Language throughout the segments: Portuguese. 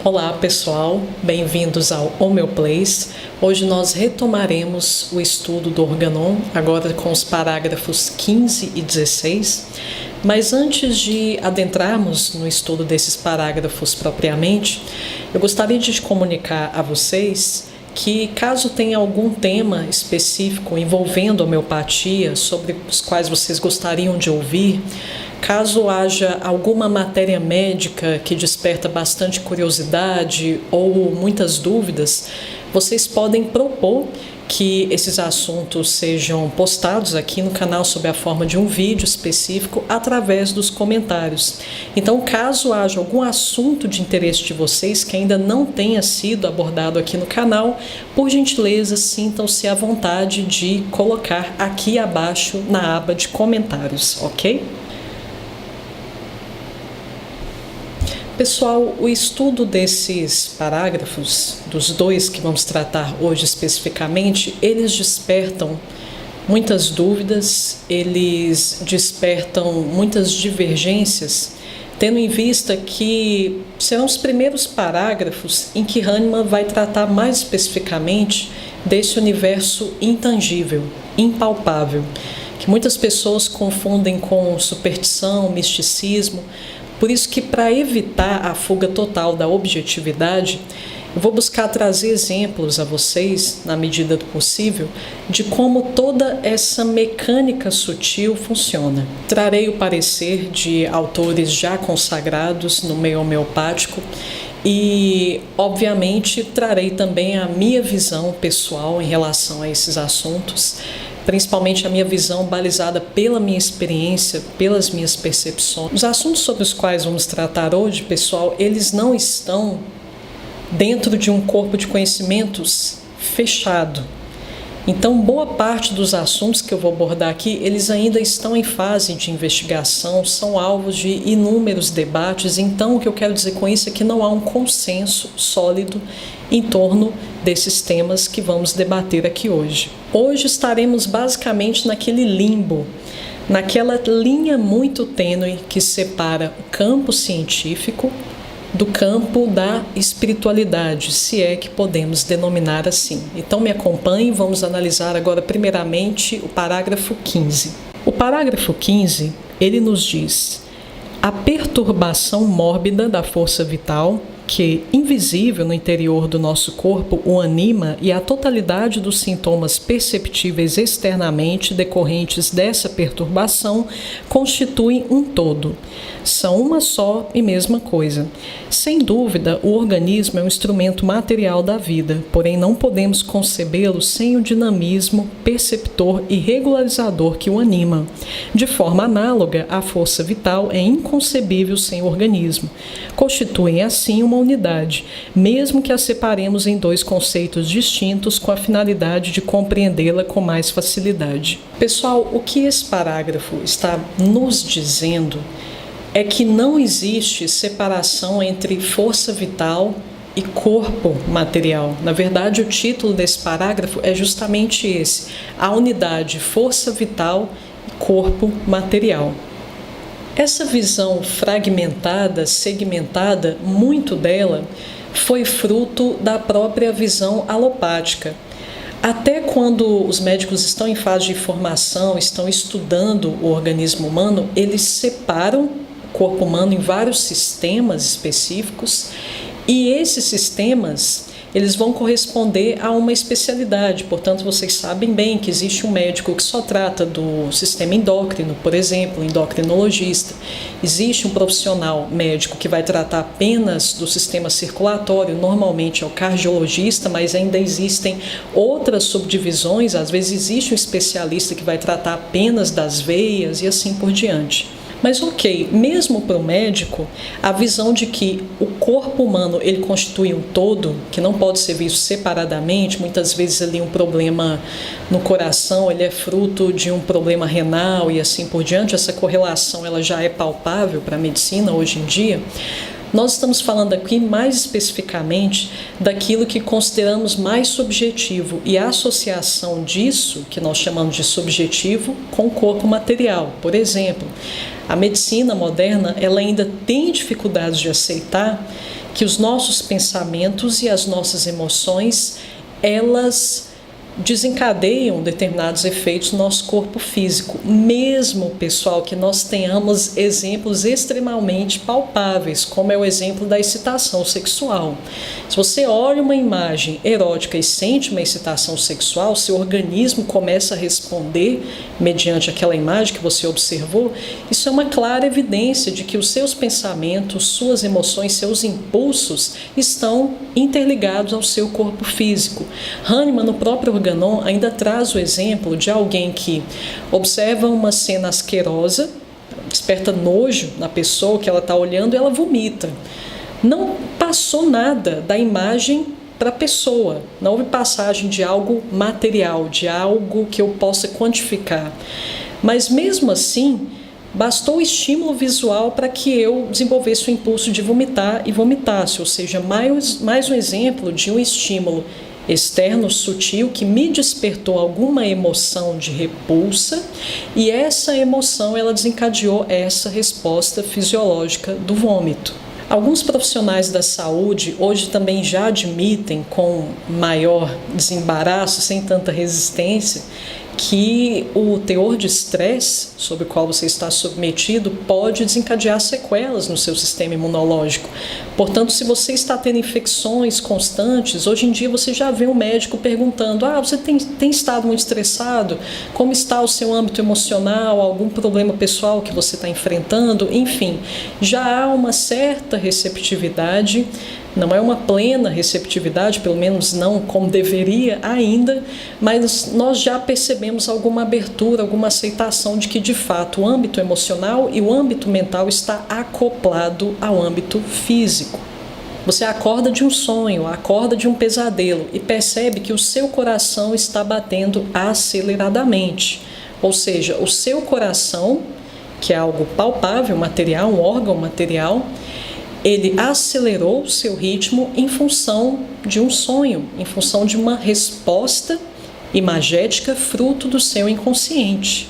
Olá pessoal, bem-vindos ao Homeoplace. Hoje nós retomaremos o estudo do Organon, agora com os parágrafos 15 e 16. Mas antes de adentrarmos no estudo desses parágrafos propriamente, eu gostaria de comunicar a vocês que, caso tenha algum tema específico envolvendo homeopatia, sobre os quais vocês gostariam de ouvir, caso haja alguma matéria médica que desperta bastante curiosidade ou muitas dúvidas, vocês podem propor que esses assuntos sejam postados aqui no canal sob a forma de um vídeo específico através dos comentários. Então, caso haja algum assunto de interesse de vocês que ainda não tenha sido abordado aqui no canal, por gentileza, sintam-se à vontade de colocar aqui abaixo na aba de comentários, ok? Pessoal, o estudo desses parágrafos, dos dois que vamos tratar hoje especificamente, eles despertam muitas dúvidas, eles despertam muitas divergências, tendo em vista que serão os primeiros parágrafos em que Hahnemann vai tratar mais especificamente desse universo intangível, impalpável, que muitas pessoas confundem com superstição, misticismo. Por isso que, para evitar a fuga total da objetividade, eu vou buscar trazer exemplos a vocês, na medida do possível, de como toda essa mecânica sutil funciona. Trarei o parecer de autores já consagrados no meio homeopático e, obviamente, trarei também a minha visão pessoal em relação a esses assuntos, principalmente a minha visão balizada pela minha experiência, pelas minhas percepções. Os assuntos sobre os quais vamos tratar hoje, pessoal, eles não estão dentro de um corpo de conhecimentos fechado. Então, boa parte dos assuntos que eu vou abordar aqui, eles ainda estão em fase de investigação, são alvos de inúmeros debates. Então, o que eu quero dizer com isso é que não há um consenso sólido em torno desses temas que vamos debater aqui hoje. Hoje estaremos basicamente naquele limbo, naquela linha muito tênue que separa o campo científico do campo da espiritualidade, se é que podemos denominar assim. Então me acompanhem, vamos analisar agora primeiramente o parágrafo 15. O parágrafo 15, ele nos diz: a perturbação mórbida da força vital, que, invisível no interior do nosso corpo, o anima, e a totalidade dos sintomas perceptíveis externamente decorrentes dessa perturbação constituem um todo. São uma só e mesma coisa. Sem dúvida, o organismo é um instrumento material da vida, porém não podemos concebê-lo sem o dinamismo perceptor e regularizador que o anima. De forma análoga, a força vital é inconcebível sem o organismo. Constituem assim uma unidade, mesmo que a separemos em dois conceitos distintos com a finalidade de compreendê-la com mais facilidade. Pessoal, o que esse parágrafo está nos dizendo é que não existe separação entre força vital e corpo material. Na verdade, o título desse parágrafo é justamente esse: a unidade força vital e corpo material. Essa visão fragmentada, segmentada, muito dela foi fruto da própria visão alopática. Até quando os médicos estão em fase de formação, estão estudando o organismo humano, eles separam o corpo humano em vários sistemas específicos, e esses sistemas eles vão corresponder a uma especialidade. Portanto, vocês sabem bem que existe um médico que só trata do sistema endócrino, por exemplo, endocrinologista. Existe um profissional médico que vai tratar apenas do sistema circulatório, normalmente é o cardiologista, mas ainda existem outras subdivisões. Às vezes existe um especialista que vai tratar apenas das veias e assim por diante. Mas ok, mesmo para o médico, a visão de que o corpo humano ele constitui um todo, que não pode ser visto separadamente, muitas vezes ali um problema no coração, ele é fruto de um problema renal e assim por diante, essa correlação ela já é palpável para a medicina hoje em dia. Nós estamos falando aqui mais especificamente daquilo que consideramos mais subjetivo e a associação disso, que nós chamamos de subjetivo, com o corpo material. Por exemplo, a medicina moderna ela ainda tem dificuldades de aceitar que os nossos pensamentos e as nossas emoções, elas desencadeiam determinados efeitos no nosso corpo físico, mesmo, pessoal, que nós tenhamos exemplos extremamente palpáveis, como é o exemplo da excitação sexual. Se você olha uma imagem erótica e sente uma excitação sexual, seu organismo começa a responder mediante aquela imagem que você observou. Isso é uma clara evidência de que os seus pensamentos, suas emoções, seus impulsos estão interligados ao seu corpo físico. Hahnemann, no próprio Organon, ainda traz o exemplo de alguém que observa uma cena asquerosa, desperta nojo na pessoa que ela está olhando e ela vomita. Não passou nada da imagem para a pessoa, não houve passagem de algo material, de algo que eu possa quantificar. Mas mesmo assim, bastou o estímulo visual para que eu desenvolvesse o impulso de vomitar e vomitasse, ou seja, mais um exemplo de um estímulo externo sutil que me despertou alguma emoção de repulsa, e essa emoção ela desencadeou essa resposta fisiológica do vômito. Alguns profissionais da saúde hoje também já admitem com maior desembaraço, sem tanta resistência, que o teor de estresse sobre o qual você está submetido pode desencadear sequelas no seu sistema imunológico. Portanto, se você está tendo infecções constantes, hoje em dia você já vê um médico perguntando: você tem estado muito estressado? Como está o seu âmbito emocional? Algum problema pessoal que você está enfrentando? Enfim, já há uma certa receptividade. Não é uma plena receptividade, pelo menos não como deveria ainda, mas nós já percebemos alguma abertura, alguma aceitação de que, de fato, o âmbito emocional e o âmbito mental está acoplado ao âmbito físico. Você acorda de um sonho, acorda de um pesadelo e percebe que o seu coração está batendo aceleradamente. Ou seja, o seu coração, que é algo palpável, material, um órgão material, ele acelerou o seu ritmo em função de um sonho, em função de uma resposta imagética fruto do seu inconsciente.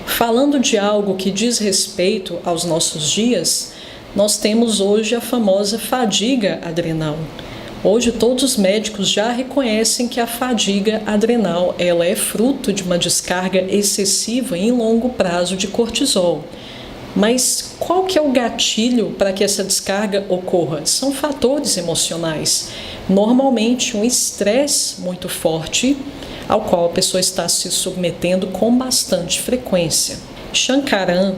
Falando de algo que diz respeito aos nossos dias, nós temos hoje a famosa fadiga adrenal. Hoje todos os médicos já reconhecem que a fadiga adrenal ela é fruto de uma descarga excessiva em longo prazo de cortisol. Mas qual que é o gatilho para que essa descarga ocorra? São fatores emocionais. Normalmente um estresse muito forte ao qual a pessoa está se submetendo com bastante frequência. Shankaran,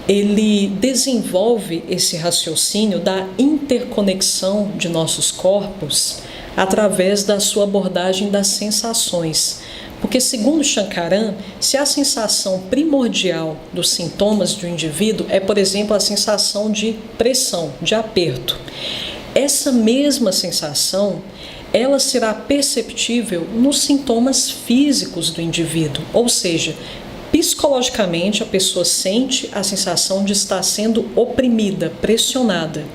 ele desenvolve esse raciocínio da interconexão de nossos corpos através da sua abordagem das sensações. Porque, segundo Shankaran, se a sensação primordial dos sintomas do indivíduo é, por exemplo, a sensação de pressão, de aperto, essa mesma sensação ela será perceptível nos sintomas físicos do indivíduo, ou seja, psicologicamente a pessoa sente a sensação de estar sendo oprimida, pressionada.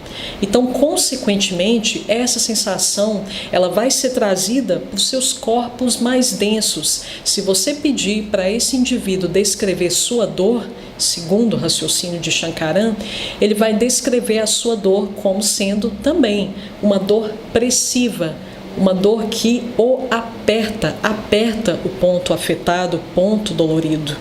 Então, consequentemente, essa sensação ela vai ser trazida para os seus corpos mais densos. Se você pedir para esse indivíduo descrever sua dor, segundo o raciocínio de Shankaran, ele vai descrever a sua dor como sendo também uma dor pressiva, uma dor que o aperta o ponto afetado, o ponto dolorido.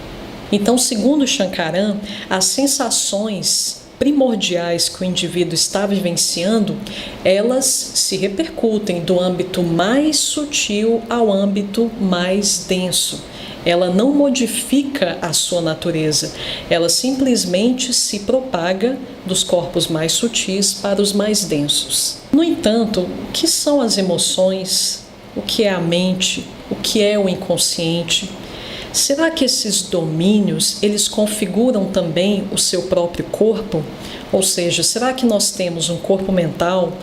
Então, segundo Shankaran, as sensações primordiais que o indivíduo está vivenciando, elas se repercutem do âmbito mais sutil ao âmbito mais denso. Ela não modifica a sua natureza, ela simplesmente se propaga dos corpos mais sutis para os mais densos. No entanto, o que são as emoções? O que é a mente? O que é o inconsciente? Será que esses domínios, eles configuram também o seu próprio corpo? Ou seja, será que nós temos um corpo mental,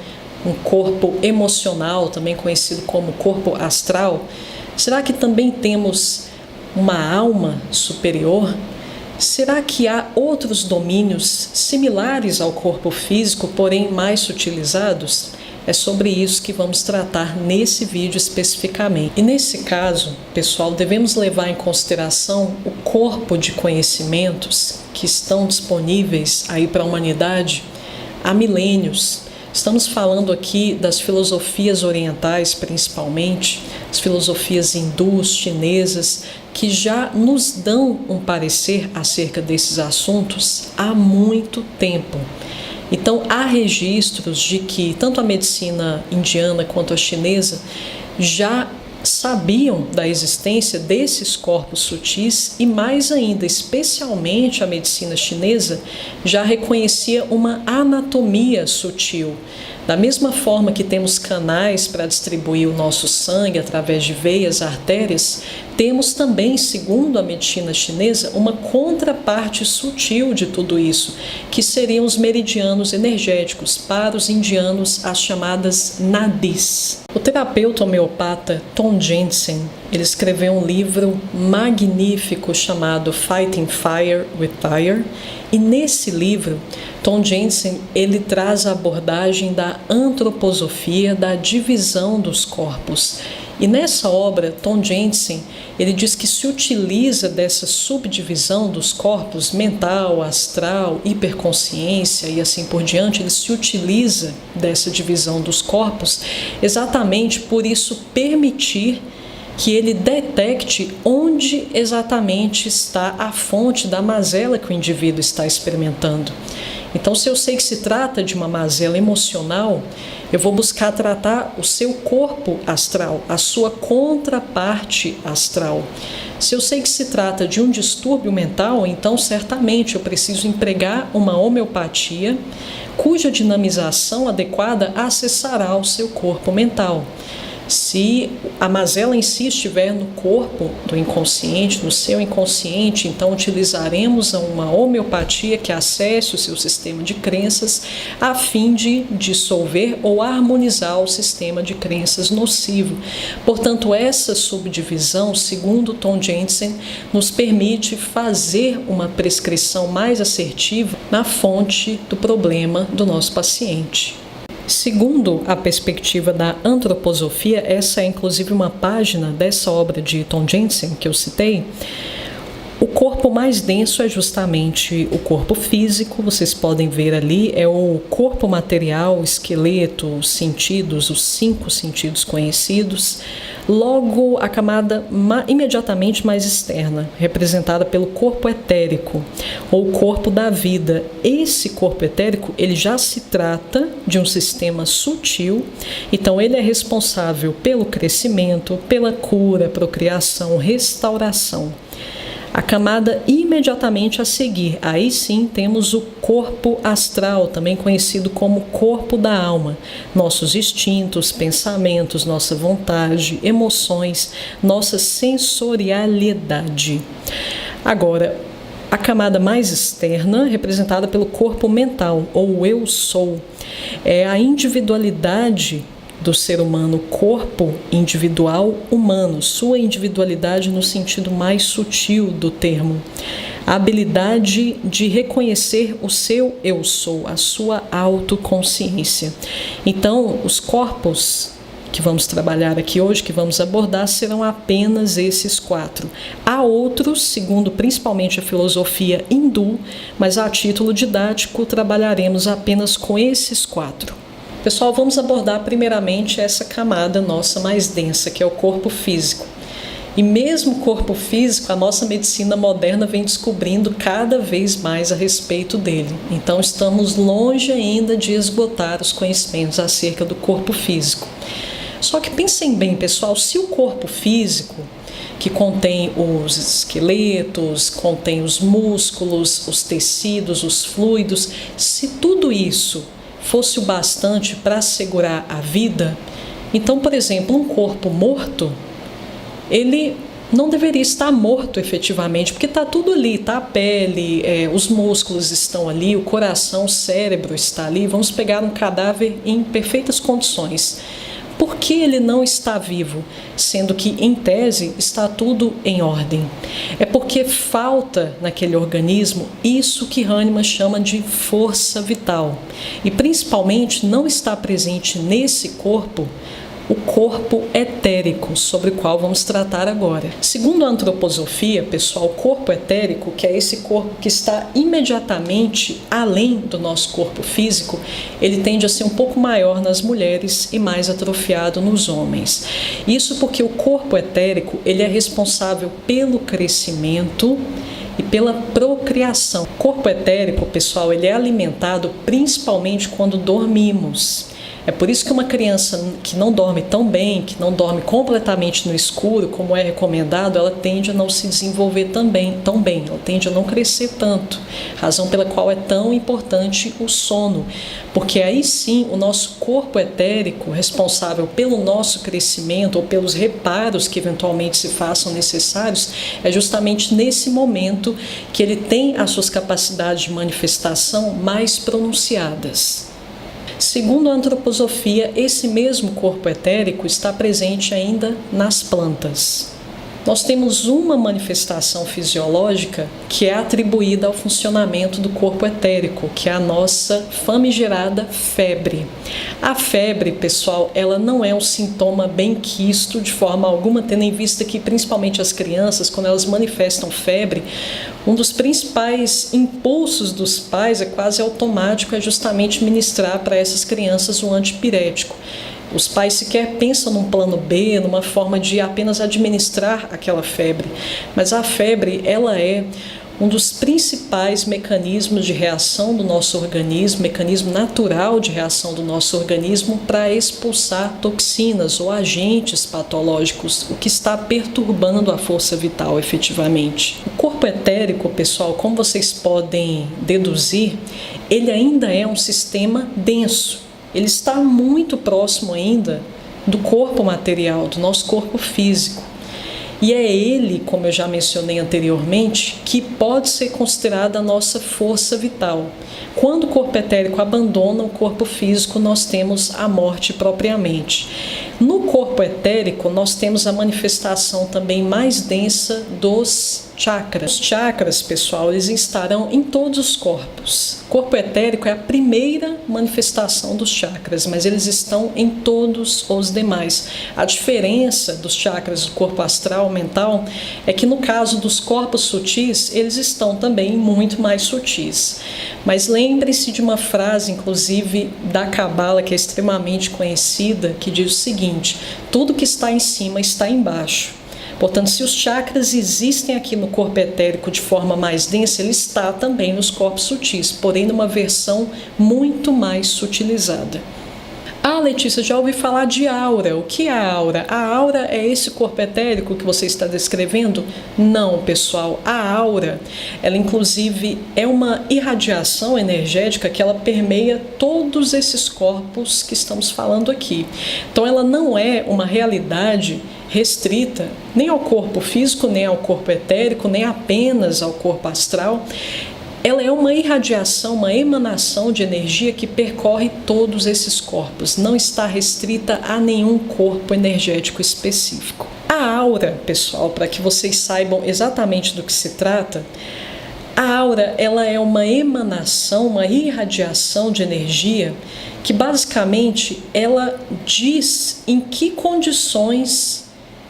um corpo emocional, também conhecido como corpo astral? Será que também temos uma alma superior? Será que há outros domínios similares ao corpo físico, porém mais sutilizados? É sobre isso que vamos tratar nesse vídeo especificamente. E nesse caso, pessoal, devemos levar em consideração o corpo de conhecimentos que estão disponíveis aí para a humanidade há milênios. Estamos falando aqui das filosofias orientais, principalmente, as filosofias hindus, chinesas, que já nos dão um parecer acerca desses assuntos há muito tempo. Então, há registros de que tanto a medicina indiana quanto a chinesa já sabiam da existência desses corpos sutis e, mais ainda, especialmente a medicina chinesa, já reconhecia uma anatomia sutil. Da mesma forma que temos canais para distribuir o nosso sangue através de veias, artérias, temos também, segundo a medicina chinesa, uma contraparte sutil de tudo isso, que seriam os meridianos energéticos, para os indianos as chamadas nadis. O terapeuta homeopata Tom Jensen, ele escreveu um livro magnífico chamado Fighting Fire with Fire, e nesse livro Tom Jensen ele traz a abordagem da antroposofia, da divisão dos corpos. E nessa obra, Tom Jensen, ele diz que se utiliza dessa subdivisão dos corpos mental, astral, hiperconsciência e assim por diante, ele se utiliza dessa divisão dos corpos exatamente por isso permitir que ele detecte onde exatamente está a fonte da mazela que o indivíduo está experimentando. Então, se eu sei que se trata de uma mazela emocional, eu vou buscar tratar o seu corpo astral, a sua contraparte astral. Se eu sei que se trata de um distúrbio mental, então certamente eu preciso empregar uma homeopatia cuja dinamização adequada acessará o seu corpo mental. Se a mazela em si estiver no corpo do inconsciente, no seu inconsciente, então utilizaremos uma homeopatia que acesse o seu sistema de crenças a fim de dissolver ou harmonizar o sistema de crenças nocivo. Portanto, essa subdivisão, segundo Tom Jensen, nos permite fazer uma prescrição mais assertiva na fonte do problema do nosso paciente. Segundo a perspectiva da antroposofia, essa é inclusive uma página dessa obra de Tom Jensen que eu citei, o corpo mais denso é justamente o corpo físico, vocês podem ver ali, é o corpo material, o esqueleto, os sentidos, os 5 sentidos conhecidos. Logo, a camada imediatamente mais externa, representada pelo corpo etérico, ou corpo da vida. Esse corpo etérico, ele já se trata de um sistema sutil, então ele é responsável pelo crescimento, pela cura, procriação, restauração. A camada imediatamente a seguir, aí sim temos o corpo astral, também conhecido como corpo da alma. Nossos instintos, pensamentos, nossa vontade, emoções, nossa sensorialidade. Agora, a camada mais externa, representada pelo corpo mental, ou eu sou, é a individualidade do ser humano, corpo individual humano, sua individualidade no sentido mais sutil do termo. A habilidade de reconhecer o seu eu sou, a sua autoconsciência. Então, os corpos que vamos trabalhar aqui hoje, que vamos abordar, serão apenas esses 4. Há outros, segundo principalmente a filosofia hindu, mas a título didático trabalharemos apenas com esses 4. Pessoal, vamos abordar primeiramente essa camada nossa mais densa, que é o corpo físico. E mesmo o corpo físico, a nossa medicina moderna vem descobrindo cada vez mais a respeito dele. Então, estamos longe ainda de esgotar os conhecimentos acerca do corpo físico. Só que pensem bem, pessoal, se o corpo físico, que contém os esqueletos, contém os músculos, os tecidos, os fluidos, se tudo isso fosse o bastante para assegurar a vida, então, por exemplo, um corpo morto, ele não deveria estar morto efetivamente, porque está tudo ali, está a pele, os músculos estão ali, o coração, o cérebro está ali. Vamos pegar um cadáver em perfeitas condições. Por que ele não está vivo, sendo que, em tese, está tudo em ordem? É porque falta naquele organismo isso que Hahnemann chama de força vital. E, principalmente, não está presente nesse corpo o corpo etérico, sobre o qual vamos tratar agora. Segundo a antroposofia, pessoal, o corpo etérico, que é esse corpo que está imediatamente além do nosso corpo físico, ele tende a ser um pouco maior nas mulheres e mais atrofiado nos homens. Isso porque o corpo etérico, ele é responsável pelo crescimento e pela procriação. O corpo etérico, pessoal, ele é alimentado principalmente quando dormimos. É por isso que uma criança que não dorme tão bem, que não dorme completamente no escuro, como é recomendado, ela tende a não se desenvolver tão bem, ela tende a não crescer tanto, razão pela qual é tão importante o sono, porque aí sim o nosso corpo etérico, responsável pelo nosso crescimento ou pelos reparos que eventualmente se façam necessários, é justamente nesse momento que ele tem as suas capacidades de manifestação mais pronunciadas. Segundo a antroposofia, esse mesmo corpo etérico está presente ainda nas plantas. Nós temos uma manifestação fisiológica que é atribuída ao funcionamento do corpo etérico, que é a nossa famigerada febre. A febre, pessoal, ela não é um sintoma benquisto de forma alguma, tendo em vista que principalmente as crianças, quando elas manifestam febre, um dos principais impulsos dos pais, é quase automático, é justamente ministrar para essas crianças um antipirético. Os pais sequer pensam num plano B, numa forma de apenas administrar aquela febre. Mas a febre, ela é um dos principais mecanismos de reação do nosso organismo, mecanismo natural de reação do nosso organismo para expulsar toxinas ou agentes patológicos, o que está perturbando a força vital efetivamente. O corpo etérico, pessoal, como vocês podem deduzir, ele ainda é um sistema denso. Ele está muito próximo ainda do corpo material, do nosso corpo físico. E é ele, como eu já mencionei anteriormente, que pode ser considerada a nossa força vital. Quando o corpo etérico abandona o corpo físico, nós temos a morte propriamente. No corpo etérico, nós temos a manifestação também mais densa dos chakras. Os chakras, pessoal, eles estarão em todos os corpos. O corpo etérico é a primeira manifestação dos chakras, mas eles estão em todos os demais. A diferença dos chakras do corpo astral, mental, é que no caso dos corpos sutis, eles estão também muito mais sutis. Mas lembre-se de uma frase, inclusive, da Cabala, que é extremamente conhecida, que diz o seguinte: tudo que está em cima está embaixo. Portanto, se os chakras existem aqui no corpo etérico de forma mais densa, ele está também nos corpos sutis, porém numa versão muito mais sutilizada. Ah, Letícia, já ouvi falar de aura. O que é a aura? A aura é esse corpo etérico que você está descrevendo? Não, pessoal. A aura, ela inclusive é uma irradiação energética que ela permeia todos esses corpos que estamos falando aqui. Então, ela não é uma realidade restrita nem ao corpo físico, nem ao corpo etérico, nem apenas ao corpo astral. Ela é uma irradiação, uma emanação de energia que percorre todos esses corpos, não está restrita a nenhum corpo energético específico. A aura, pessoal, para que vocês saibam exatamente do que se trata, a aura, ela é uma emanação, uma irradiação de energia que basicamente ela diz em que condições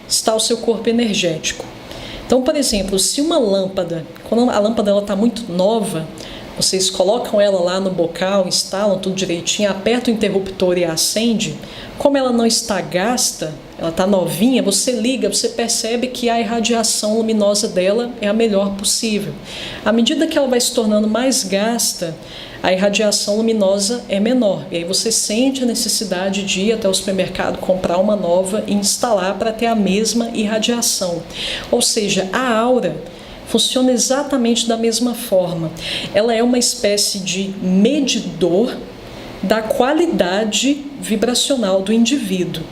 está o seu corpo energético. Então, por exemplo, se uma lâmpada, quando a lâmpada está muito nova, vocês colocam ela lá no bocal, instalam tudo direitinho, apertam o interruptor e acende, como ela não está gasta, ela está novinha, você liga, você percebe que a irradiação luminosa dela é a melhor possível. À medida que ela vai se tornando mais gasta, a irradiação luminosa é menor. E aí você sente a necessidade de ir até o supermercado, comprar uma nova e instalar para ter a mesma irradiação. Ou seja, a aura funciona exatamente da mesma forma. Ela é uma espécie de medidor da qualidade vibracional do indivíduo.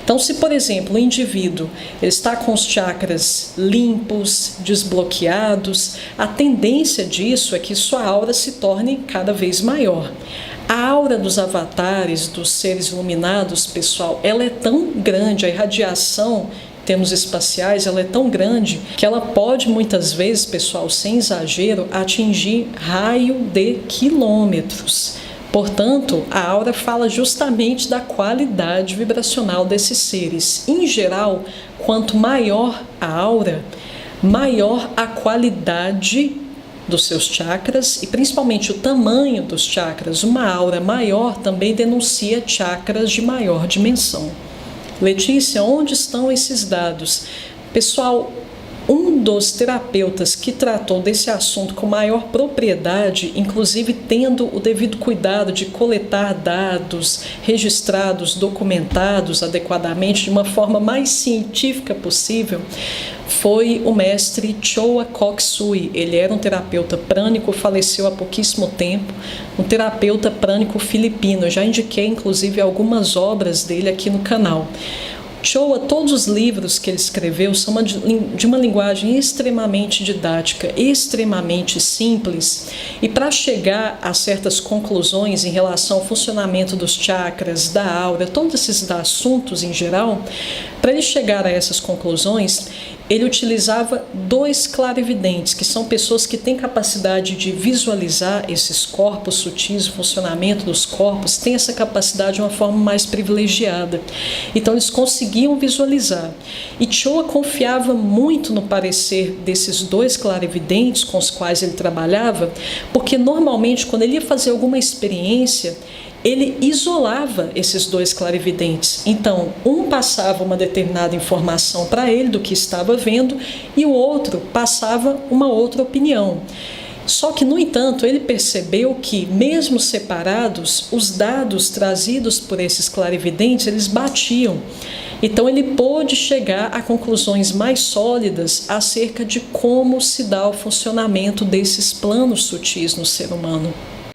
Então, se, por exemplo, o indivíduo ele está com os chakras limpos, desbloqueados, a tendência disso é que sua aura se torne cada vez maior. A aura dos avatares, dos seres iluminados, pessoal, ela é tão grande, a irradiação em termos espaciais, ela é tão grande que ela pode muitas vezes, pessoal, sem exagero, atingir raio de quilômetros. Portanto, a aura fala justamente da qualidade vibracional desses seres. Em geral, quanto maior a aura, maior a qualidade dos seus chakras e principalmente o tamanho dos chakras. Uma aura maior também denuncia chakras de maior dimensão. Letícia, onde estão esses dados? Pessoal, um dos terapeutas que tratou desse assunto com maior propriedade, inclusive tendo o devido cuidado de coletar dados registrados, documentados adequadamente de uma forma mais científica possível, foi o mestre Choa Kok Sui. Ele era um terapeuta prânico, faleceu há pouquíssimo tempo, um terapeuta prânico filipino. Eu já indiquei inclusive algumas obras dele aqui no canal. Choa, todos os livros que ele escreveu são de uma linguagem extremamente didática, extremamente simples, e para chegar a certas conclusões em relação ao funcionamento dos chakras, da aura, todos esses assuntos em geral, para ele chegar a essas conclusões, ele utilizava 2 clarividentes, que são pessoas que têm capacidade de visualizar esses corpos sutis, o funcionamento dos corpos, têm essa capacidade de uma forma mais privilegiada. Então eles conseguiam visualizar. E Choa confiava muito no parecer desses 2 clarividentes com os quais ele trabalhava, porque normalmente quando ele ia fazer alguma experiência, ele isolava esses 2 clarividentes. Então, um passava uma determinada informação para ele do que estava vendo e o outro passava uma outra opinião. Só que, no entanto, ele percebeu que, mesmo separados, os dados trazidos por esses clarividentes, eles batiam. Então, ele pôde chegar a conclusões mais sólidas acerca de como se dá o funcionamento desses planos sutis no ser humano.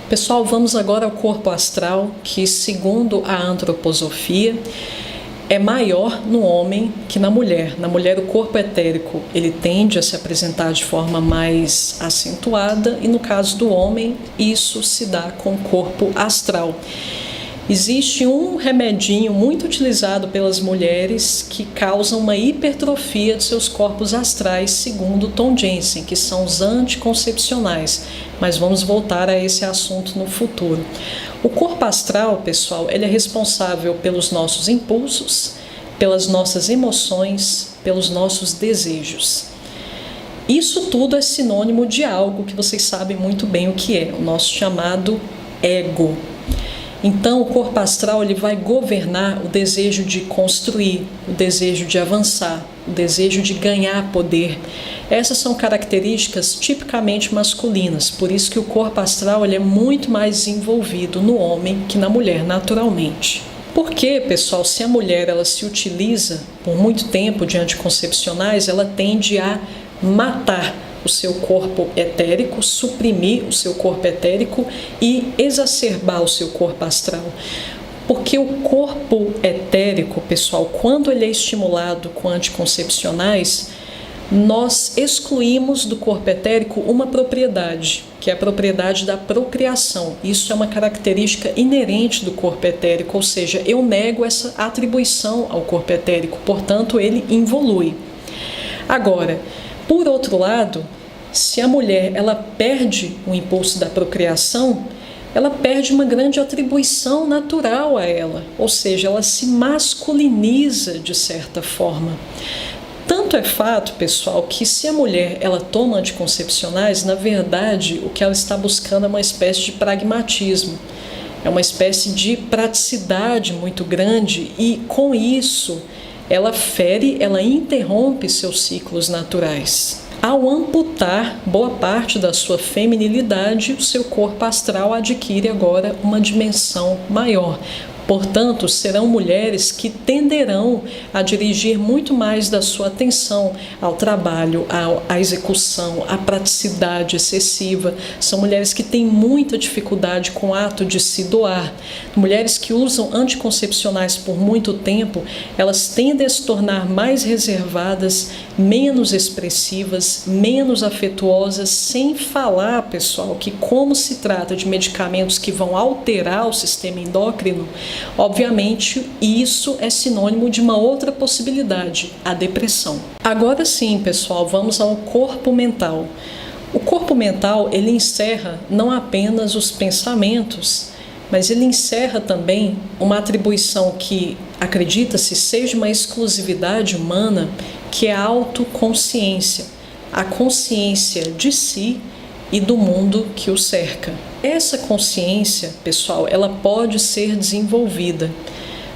Pessoal, vamos agora ao corpo astral, que, segundo a antroposofia, é maior no homem que na mulher. Na mulher, o corpo etérico ele tende a se apresentar de forma mais acentuada, e no caso do homem, isso se dá com o corpo astral. Existe um remedinho muito utilizado pelas mulheres que causa uma hipertrofia de seus corpos astrais, segundo Tom Jensen, que são os anticoncepcionais. Mas vamos voltar a esse assunto no futuro. O corpo astral, pessoal, ele é responsável pelos nossos impulsos, pelas nossas emoções, pelos nossos desejos. Isso tudo é sinônimo de algo que vocês sabem muito bem o que é, o nosso chamado ego. Então, o corpo astral ele vai governar o desejo de construir, o desejo de avançar, o desejo de ganhar poder. Essas são características tipicamente masculinas, por isso que o corpo astral ele é muito mais desenvolvido no homem que na mulher, naturalmente. Porque, pessoal, se a mulher ela se utiliza por muito tempo de anticoncepcionais, ela tende a matar o seu corpo etérico, suprimir o seu corpo etérico e exacerbar o seu corpo astral. Porque o corpo etérico, pessoal, quando ele é estimulado com anticoncepcionais, nós excluímos do corpo etérico uma propriedade, que é a propriedade da procriação. Isso é uma característica inerente do corpo etérico, ou seja, eu nego essa atribuição ao corpo etérico, portanto, ele involui. Agora, por outro lado, se a mulher ela perde o impulso da procriação, ela perde uma grande atribuição natural a ela, ou seja, ela se masculiniza de certa forma. Tanto é fato, pessoal, que se a mulher ela toma anticoncepcionais, na verdade, o que ela está buscando é uma espécie de pragmatismo, é uma espécie de praticidade muito grande e, com isso, ela fere, ela interrompe seus ciclos naturais. Ao amputar boa parte da sua feminilidade, o seu corpo astral adquire agora uma dimensão maior. Portanto, serão mulheres que tenderão a dirigir muito mais da sua atenção ao trabalho, à execução, à praticidade excessiva. São mulheres que têm muita dificuldade com o ato de se doar. Mulheres que usam anticoncepcionais por muito tempo, elas tendem a se tornar mais reservadas, menos expressivas, menos afetuosas, sem falar, pessoal, que como se trata de medicamentos que vão alterar o sistema endócrino, obviamente, isso é sinônimo de uma outra possibilidade, a depressão. Agora sim, pessoal, vamos ao corpo mental. O corpo mental, ele encerra não apenas os pensamentos, mas ele encerra também uma atribuição que acredita-se seja uma exclusividade humana, que é a autoconsciência, a consciência de si e do mundo que o cerca. Essa consciência, pessoal, ela pode ser desenvolvida.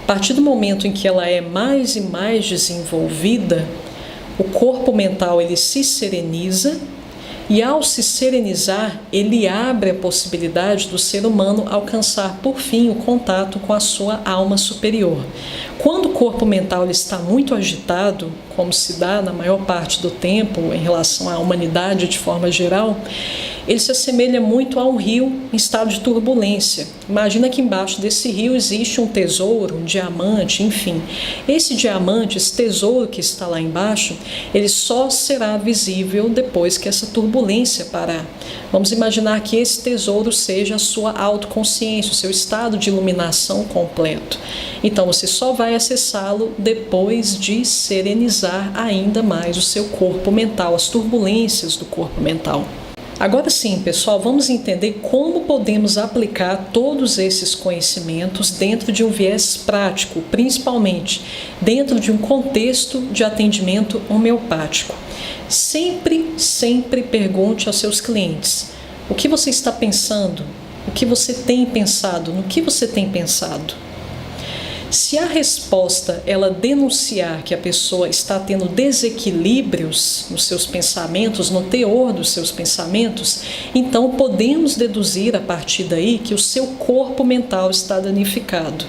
A partir do momento em que ela é mais e mais desenvolvida, o corpo mental ele se sereniza, e ao se serenizar, ele abre a possibilidade do ser humano alcançar, por fim, o contato com a sua alma superior. Quando o corpo mental ele está muito agitado, como se dá na maior parte do tempo em relação à humanidade de forma geral, ele se assemelha muito a um rio em estado de turbulência. Imagina que embaixo desse rio existe um tesouro, um diamante, enfim. Esse diamante, esse tesouro que está lá embaixo, ele só será visível depois que essa turbulência parar. Vamos imaginar que esse tesouro seja a sua autoconsciência, o seu estado de iluminação completo. Então você só vai acessá-lo depois de serenizar ainda mais o seu corpo mental, as turbulências do corpo mental. Agora sim, pessoal, vamos entender como podemos aplicar todos esses conhecimentos dentro de um viés prático, principalmente dentro de um contexto de atendimento homeopático. Sempre pergunte aos seus clientes: o que você está pensando? O que você tem pensado? No que você tem pensado? Se a resposta ela denunciar que a pessoa está tendo desequilíbrios nos seus pensamentos, no teor dos seus pensamentos, então podemos deduzir a partir daí que o seu corpo mental está danificado.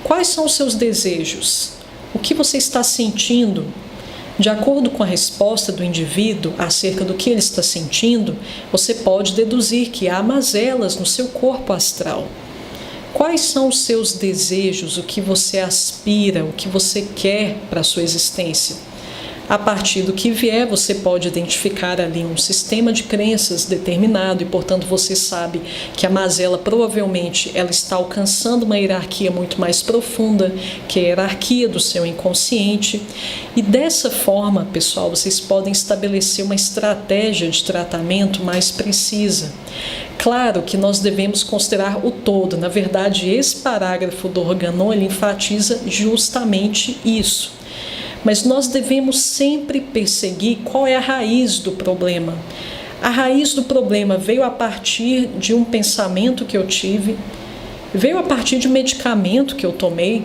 Quais são os seus desejos? O que você está sentindo? De acordo com a resposta do indivíduo acerca do que ele está sentindo, você pode deduzir que há mazelas no seu corpo astral. Quais são os seus desejos, o que você aspira, o que você quer para a sua existência? A partir do que vier, você pode identificar ali um sistema de crenças determinado e, portanto, você sabe que a mazela provavelmente ela está alcançando uma hierarquia muito mais profunda, que é a hierarquia do seu inconsciente. E dessa forma, pessoal, vocês podem estabelecer uma estratégia de tratamento mais precisa. Claro que nós devemos considerar o todo. Na verdade, esse parágrafo do Organon ele enfatiza justamente isso. Mas nós devemos sempre perseguir qual é a raiz do problema. A raiz do problema veio a partir de um pensamento que eu tive, veio a partir de um medicamento que eu tomei,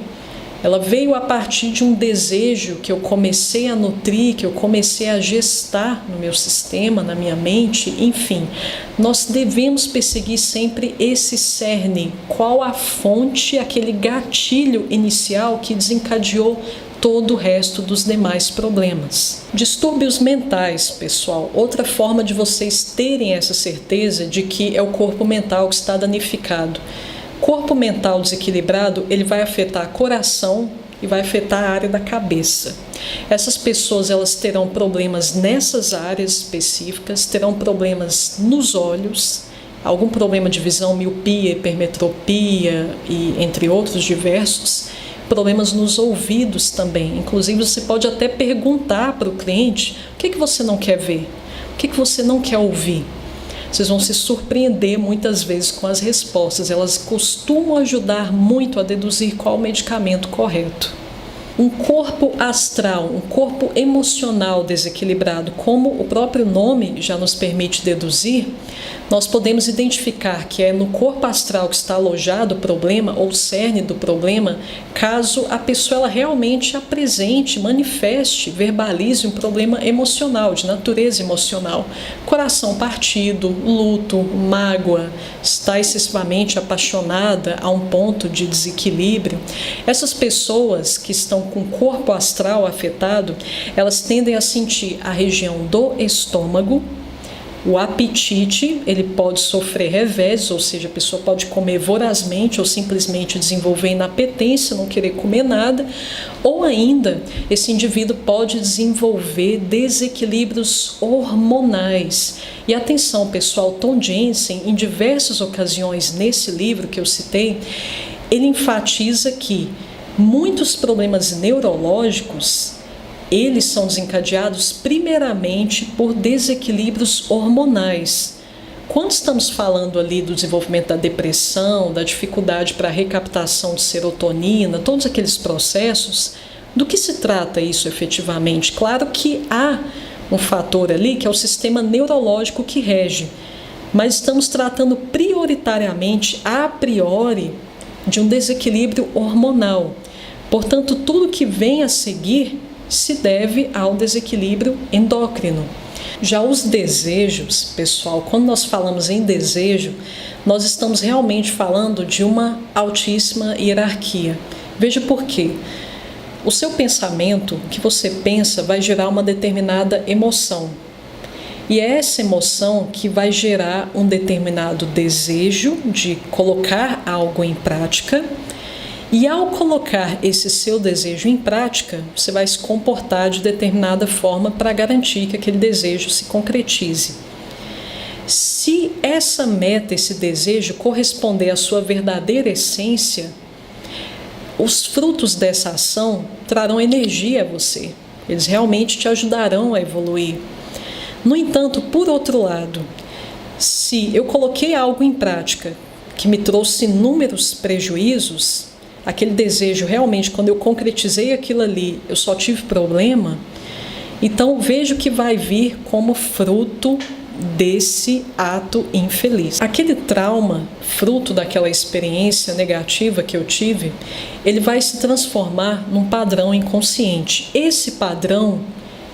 ela veio a partir de um desejo que eu comecei a nutrir, que eu comecei a gestar no meu sistema, na minha mente, enfim. Nós devemos perseguir sempre esse cerne, qual a fonte, aquele gatilho inicial que desencadeou todo o resto dos demais problemas. Distúrbios mentais, pessoal, outra forma de vocês terem essa certeza de que é o corpo mental que está danificado. Corpo mental desequilibrado, ele vai afetar coração e vai afetar a área da cabeça. Essas pessoas, elas terão problemas nessas áreas específicas, terão problemas nos olhos, algum problema de visão, miopia, hipermetropia e entre outros diversos, problemas nos ouvidos também. Inclusive, você pode até perguntar para o cliente: o que você não quer ver? O que você não quer ouvir? Vocês vão se surpreender muitas vezes com as respostas. Elas costumam ajudar muito a deduzir qual o medicamento correto. Um corpo astral, um corpo emocional desequilibrado, como o próprio nome já nos permite deduzir, nós podemos identificar que é no corpo astral que está alojado o problema ou o cerne do problema, caso a pessoa ela realmente apresente, manifeste, verbalize um problema emocional, de natureza emocional. Coração partido, luto, mágoa, está excessivamente apaixonada a um ponto de desequilíbrio. Essas pessoas que estão com o corpo astral afetado, elas tendem a sentir a região do estômago. O apetite, ele pode sofrer revés, ou seja, a pessoa pode comer vorazmente ou simplesmente desenvolver inapetência, não querer comer nada, ou ainda esse indivíduo pode desenvolver desequilíbrios hormonais. E atenção, pessoal, Tom Jensen, em diversas ocasiões nesse livro que eu citei, ele enfatiza que muitos problemas neurológicos eles são desencadeados primeiramente por desequilíbrios hormonais. Quando estamos falando ali do desenvolvimento da depressão, da dificuldade para a recaptação de serotonina, todos aqueles processos, do que se trata isso efetivamente? Claro que há um fator ali que é o sistema neurológico que rege, mas estamos tratando prioritariamente, a priori, de um desequilíbrio hormonal. Portanto, tudo que vem a seguir se deve ao desequilíbrio endócrino. Já os desejos, pessoal, quando nós falamos em desejo, nós estamos realmente falando de uma altíssima hierarquia. Veja por quê. O seu pensamento, o que você pensa, vai gerar uma determinada emoção. E é essa emoção que vai gerar um determinado desejo de colocar algo em prática. E ao colocar esse seu desejo em prática, você vai se comportar de determinada forma para garantir que aquele desejo se concretize. Se essa meta, esse desejo corresponder à sua verdadeira essência, os frutos dessa ação trarão energia a você. Eles realmente te ajudarão a evoluir. No entanto, por outro lado, se eu coloquei algo em prática que me trouxe inúmeros prejuízos, aquele desejo realmente, quando eu concretizei aquilo ali, eu só tive problema, então vejo que vai vir como fruto desse ato infeliz. Aquele trauma, fruto daquela experiência negativa que eu tive, ele vai se transformar num padrão inconsciente. Esse padrão,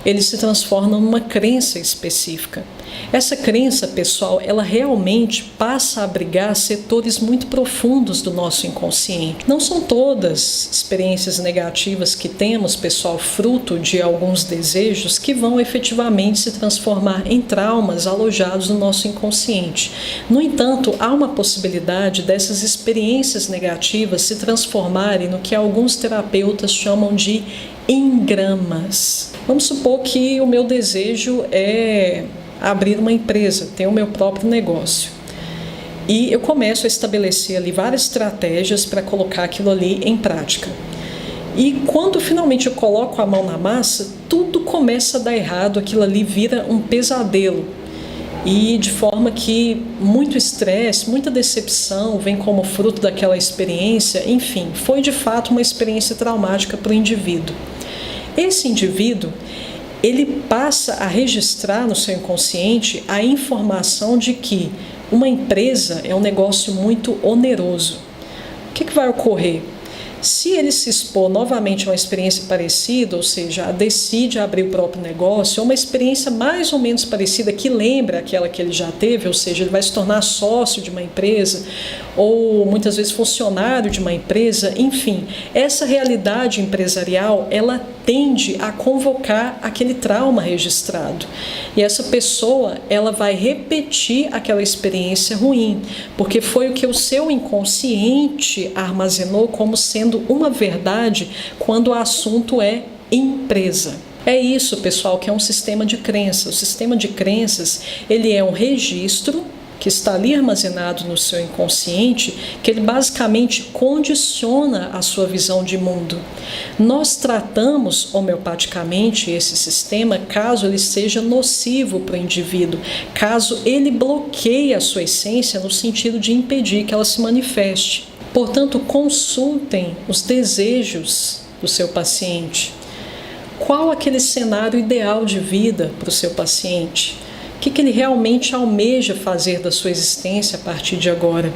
ele se transforma numa crença específica. Essa crença, pessoal, ela realmente passa a abrigar setores muito profundos do nosso inconsciente. Não são todas experiências negativas que temos, pessoal, fruto de alguns desejos que vão efetivamente se transformar em traumas alojados no nosso inconsciente. No entanto, há uma possibilidade dessas experiências negativas se transformarem no que alguns terapeutas chamam de engramas. Vamos supor que o meu desejo é abrir uma empresa, ter o meu próprio negócio. E eu começo a estabelecer ali várias estratégias para colocar aquilo ali em prática. E quando finalmente eu coloco a mão na massa, tudo começa a dar errado, aquilo ali vira um pesadelo. E de forma que muito estresse, muita decepção vem como fruto daquela experiência, enfim, foi de fato uma experiência traumática para o indivíduo. Esse indivíduo, ele passa a registrar no seu inconsciente a informação de que uma empresa é um negócio muito oneroso. O que vai ocorrer? Se ele se expor novamente a uma experiência parecida, ou seja, decide abrir o próprio negócio, ou uma experiência mais ou menos parecida que lembra aquela que ele já teve, ou seja, ele vai se tornar sócio de uma empresa, ou muitas vezes funcionário de uma empresa, enfim, essa realidade empresarial, ela tende a convocar aquele trauma registrado. E essa pessoa, ela vai repetir aquela experiência ruim, porque foi o que o seu inconsciente armazenou como sendo uma verdade quando o assunto é empresa. É isso, pessoal, que é um sistema de crenças. O sistema de crenças, ele é um registro que está ali armazenado no seu inconsciente, que ele basicamente condiciona a sua visão de mundo. Nós tratamos homeopaticamente esse sistema caso ele seja nocivo para o indivíduo, caso ele bloqueie a sua essência no sentido de impedir que ela se manifeste. Portanto, consultem os desejos do seu paciente. Qual aquele cenário ideal de vida para o seu paciente? O que ele realmente almeja fazer da sua existência a partir de agora?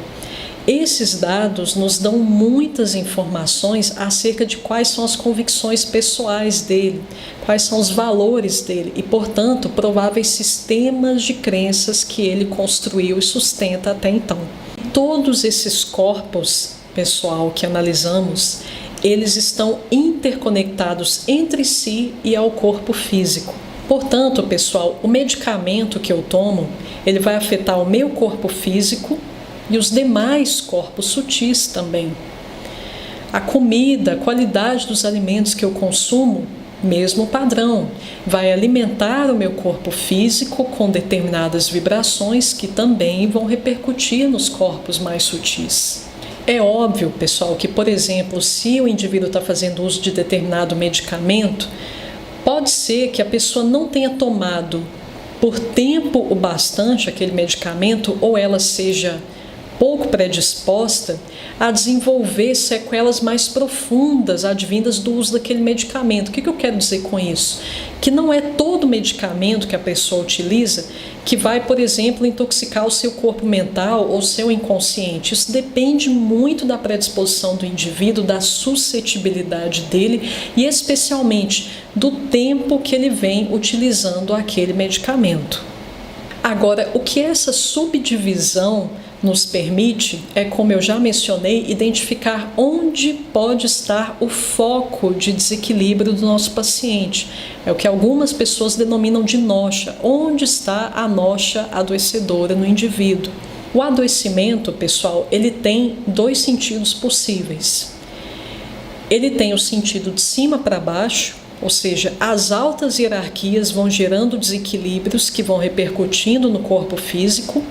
Esses dados nos dão muitas informações acerca de quais são as convicções pessoais dele, quais são os valores dele e, portanto, prováveis sistemas de crenças que ele construiu e sustenta até então. Todos esses corpos, pessoal, que analisamos, eles estão interconectados entre si e ao corpo físico. Portanto, pessoal, o medicamento que eu tomo, ele vai afetar o meu corpo físico e os demais corpos sutis também. A comida, a qualidade dos alimentos que eu consumo, mesmo padrão, vai alimentar o meu corpo físico com determinadas vibrações que também vão repercutir nos corpos mais sutis. É óbvio, pessoal, que, por exemplo, se o indivíduo está fazendo uso de determinado medicamento, pode ser que a pessoa não tenha tomado por tempo o bastante aquele medicamento, ou ela seja pouco predisposta a desenvolver sequelas mais profundas advindas do uso daquele medicamento. O que eu quero dizer com isso? Que não é todo medicamento que a pessoa utiliza que vai, por exemplo, intoxicar o seu corpo mental ou seu inconsciente. Isso depende muito da predisposição do indivíduo, da suscetibilidade dele e especialmente do tempo que ele vem utilizando aquele medicamento. Agora, o que essa subdivisão nos permite é, como eu já mencionei, identificar onde pode estar o foco de desequilíbrio do nosso paciente. É o que algumas pessoas denominam de noxa. Onde está a noxa adoecedora no indivíduo? O adoecimento, pessoal, ele tem dois sentidos possíveis. Ele tem o sentido de cima para baixo, ou seja, as altas hierarquias vão gerando desequilíbrios que vão repercutindo no corpo físico.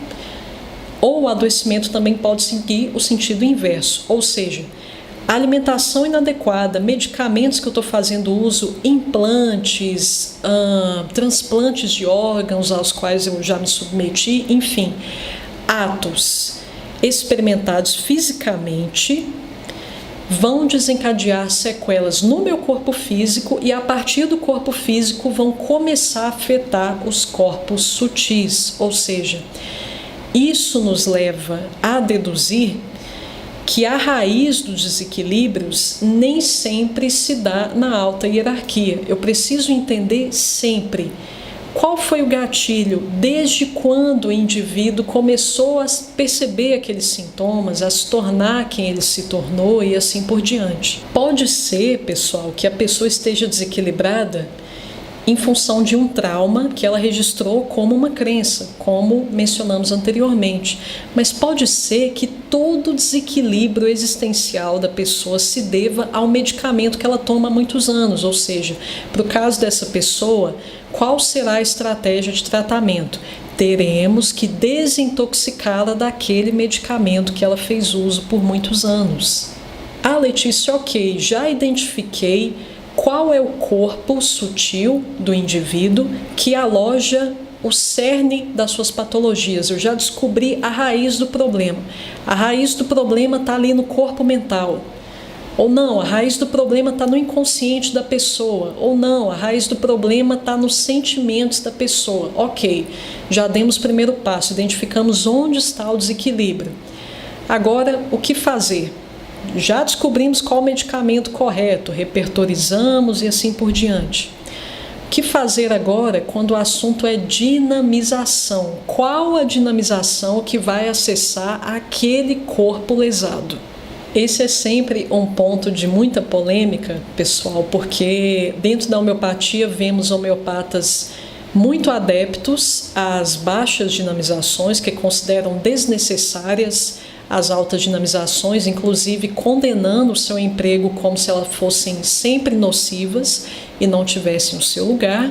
Ou o adoecimento também pode seguir o sentido inverso, ou seja, alimentação inadequada, medicamentos que eu estou fazendo uso, implantes, transplantes de órgãos aos quais eu já me submeti, enfim, atos experimentados fisicamente vão desencadear sequelas no meu corpo físico e a partir do corpo físico vão começar a afetar os corpos sutis, ou seja, isso nos leva a deduzir que a raiz dos desequilíbrios nem sempre se dá na alta hierarquia. Eu preciso entender sempre qual foi o gatilho, desde quando o indivíduo começou a perceber aqueles sintomas, a se tornar quem ele se tornou e assim por diante. Pode ser, pessoal, que a pessoa esteja desequilibrada em função de um trauma que ela registrou como uma crença, como mencionamos anteriormente. Mas pode ser que todo desequilíbrio existencial da pessoa se deva ao medicamento que ela toma há muitos anos, ou seja, para o caso dessa pessoa, qual será a estratégia de tratamento? Teremos que desintoxicá-la daquele medicamento que ela fez uso por muitos anos. Ah, Letícia, ok, já identifiquei qual é o corpo sutil do indivíduo que aloja o cerne das suas patologias. Eu já descobri a raiz do problema. A raiz do problema está ali no corpo mental. Ou não, a raiz do problema está no inconsciente da pessoa. Ou não, a raiz do problema está nos sentimentos da pessoa. Ok, já demos o primeiro passo, identificamos onde está o desequilíbrio. Agora, o que fazer? Já descobrimos qual o medicamento correto, repertorizamos e assim por diante. O que fazer agora quando o assunto é dinamização? Qual a dinamização que vai acessar aquele corpo lesado? Esse é sempre um ponto de muita polêmica, pessoal, porque dentro da homeopatia vemos homeopatas muito adeptos às baixas dinamizações, que consideram desnecessárias as altas dinamizações, inclusive condenando o seu emprego como se elas fossem sempre nocivas e não tivessem o seu lugar.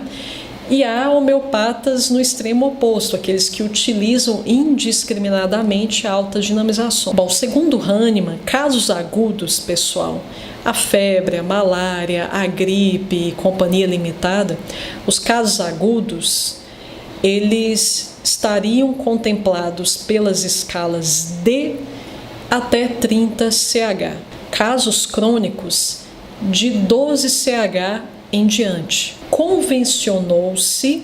E há homeopatas no extremo oposto, aqueles que utilizam indiscriminadamente altas dinamizações. Bom, segundo Hahnemann, casos agudos, pessoal, a febre, a malária, a gripe e companhia limitada, os casos agudos, eles estariam contemplados pelas escalas D até 30 CH. Casos crônicos, de 12 CH em diante. Convencionou-se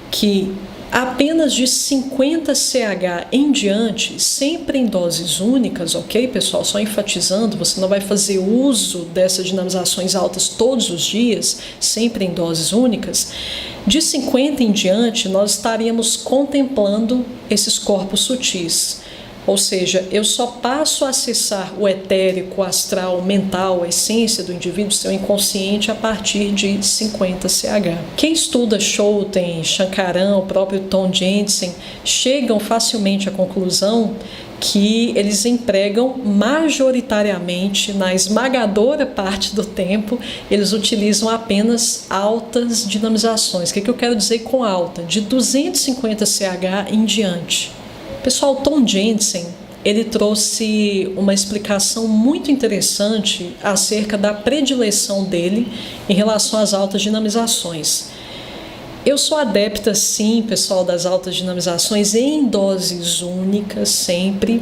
que apenas de 50 CH em diante, sempre em doses únicas, ok, pessoal? Só enfatizando, você não vai fazer uso dessas dinamizações altas todos os dias, sempre em doses únicas. De 50 em diante, nós estaríamos contemplando esses corpos sutis. Ou seja, eu só passo a acessar o etérico, o astral, o mental, a essência do indivíduo, seu inconsciente, a partir de 50 CH. Quem estuda Schouten, Shankaran, o próprio Tom Jensen, chegam facilmente à conclusão que eles empregam majoritariamente, na esmagadora parte do tempo, eles utilizam apenas altas dinamizações. O que eu quero dizer com alta? De 250 CH em diante. Pessoal, Tom Jensen, ele trouxe uma explicação muito interessante acerca da predileção dele em relação às altas dinamizações. Eu sou adepta, sim, pessoal, das altas dinamizações em doses únicas, sempre,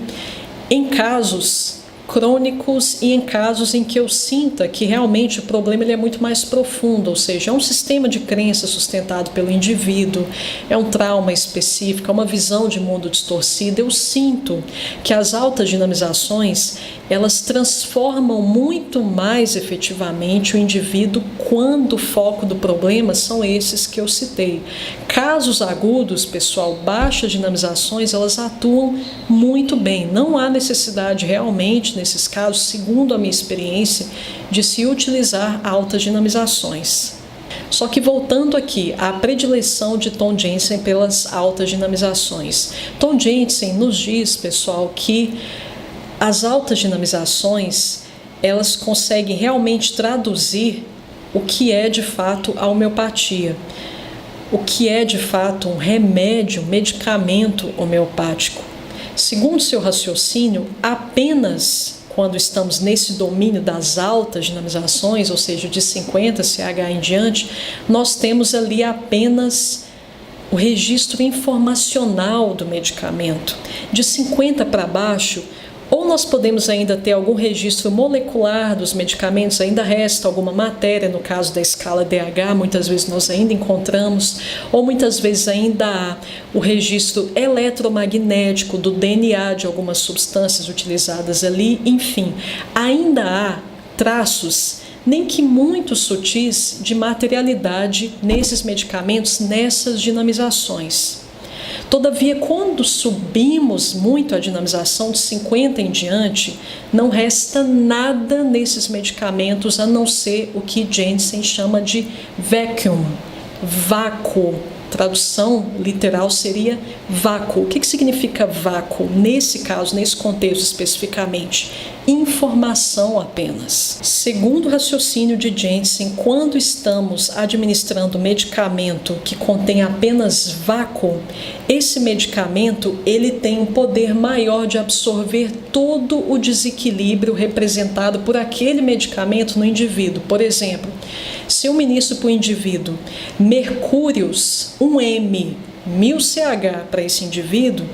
em casos crônicos e em casos em que eu sinta que realmente o problema ele é muito mais profundo, ou seja, é um sistema de crença sustentado pelo indivíduo, é um trauma específico, é uma visão de mundo distorcida. Eu sinto que as altas dinamizações elas transformam muito mais efetivamente o indivíduo quando o foco do problema são esses que eu citei. Casos agudos, pessoal, baixas dinamizações, elas atuam muito bem. Não há necessidade realmente, nesses casos, segundo a minha experiência, de se utilizar altas dinamizações. Só que voltando aqui à predileção de Tom Jensen pelas altas dinamizações. Tom Jensen nos diz, pessoal, que as altas dinamizações, elas conseguem realmente traduzir o que é de fato a homeopatia, o que é de fato um remédio, um medicamento homeopático. Segundo seu raciocínio, apenas quando estamos nesse domínio das altas dinamizações, ou seja, de 50 CH em diante, nós temos ali apenas o registro informacional do medicamento. De 50 para baixo, ou nós podemos ainda ter algum registro molecular dos medicamentos, ainda resta alguma matéria, no caso da escala DH, muitas vezes nós ainda encontramos, ou muitas vezes ainda há o registro eletromagnético do DNA de algumas substâncias utilizadas ali, enfim, ainda há traços, nem que muito sutis, de materialidade nesses medicamentos, nessas dinamizações. Todavia, quando subimos muito a dinamização de 50 em diante, não resta nada nesses medicamentos a não ser o que Jensen chama de vacuum, vácuo. Tradução literal seria vácuo. O que significa vácuo? Nesse caso, nesse contexto especificamente, informação apenas. Segundo o raciocínio de Jensen, quando estamos administrando medicamento que contém apenas vácuo, esse medicamento ele tem um poder maior de absorver todo o desequilíbrio representado por aquele medicamento no indivíduo. Por exemplo, se eu ministro para o indivíduo mercúrios 1M, 1000 CH para esse indivíduo,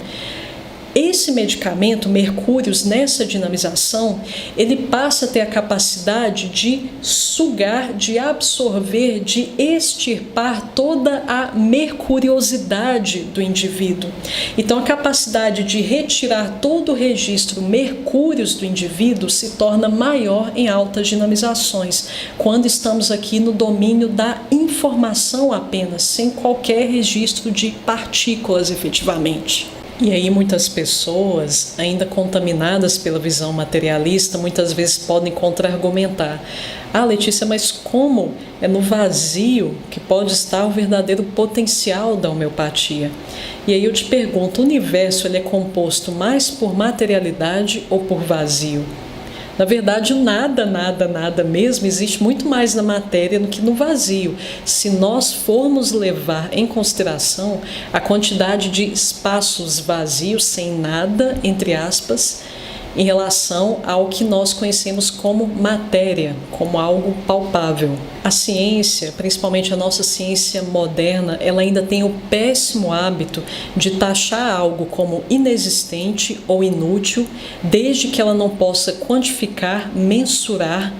esse medicamento, mercúrios, nessa dinamização, ele passa a ter a capacidade de sugar, de absorver, de extirpar toda a mercuriosidade do indivíduo. Então, a capacidade de retirar todo o registro mercúrios do indivíduo se torna maior em altas dinamizações, quando estamos aqui no domínio da informação apenas, sem qualquer registro de partículas efetivamente. E aí muitas pessoas, ainda contaminadas pela visão materialista, muitas vezes podem contra-argumentar: ah, Letícia, mas como é no vazio que pode estar o verdadeiro potencial da homeopatia? E aí eu te pergunto, o universo ele é composto mais por materialidade ou por vazio? Na verdade, nada mesmo existe muito mais na matéria do que no vazio. Se nós formos levar em consideração a quantidade de espaços vazios, sem nada, entre aspas, em relação ao que nós conhecemos como matéria, como algo palpável. A ciência, principalmente a nossa ciência moderna, ela ainda tem o péssimo hábito de taxar algo como inexistente ou inútil, desde que ela não possa quantificar, mensurar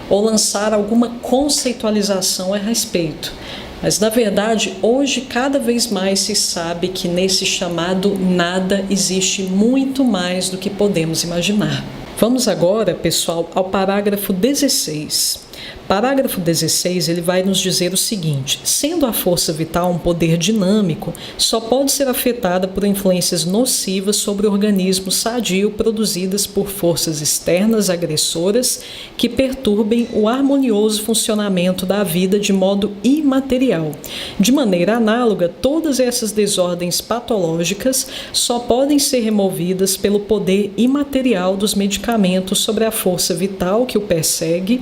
ou lançar alguma conceitualização a respeito. Mas, na verdade, hoje cada vez mais se sabe que nesse chamado nada existe muito mais do que podemos imaginar. Vamos agora, pessoal, ao parágrafo 16. Parágrafo 16, ele vai nos dizer o seguinte: sendo a força vital um poder dinâmico, só pode ser afetada por influências nocivas sobre o organismo sadio produzidas por forças externas agressoras que perturbem o harmonioso funcionamento da vida de modo imaterial. De maneira análoga, todas essas desordens patológicas só podem ser removidas pelo poder imaterial dos medicamentos sobre a força vital que o persegue,